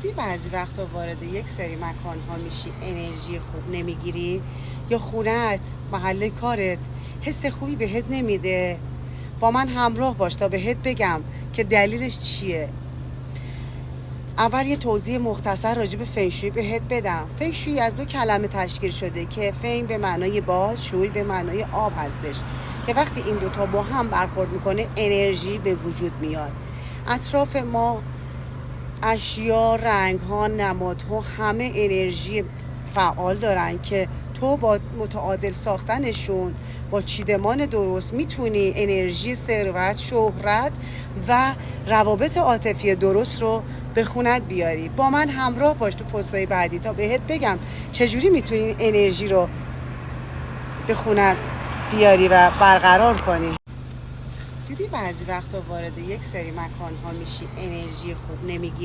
دیدی بعضی وقتا وارد یک سری مکان ها میشی انرژی خوب نمیگیری، یا خونت، محل کارت حس خوبی بهت نمیده؟ با من همراه باش تا بهت بگم که دلیلش چیه. اول یه توضیح مختصر راجع به فنگشویی بهت بدم. فنگشویی از 2 کلمه تشکیل شده که فنگ به معنای باد، شوی به معنای آب هستش، که وقتی این دوتا با هم برخورد میکنه انرژی به وجود میاد. اطراف ما اشیا، رنگ ها، نمادها همه انرژی فعال دارن که تو با متعادل ساختنشون، با چیدمان درست میتونی انرژی ثروت، شهرت و روابط عاطفی درست رو به خونت بیاری. با من همراه باش تو پستای بعدی تا بهت بگم چجوری میتونی انرژی رو به خونت بیاری و برقرار کنی. دیدی بعضی وقتا وارد یک سری مکان ها میشی انرژی خوب نمیگیری؟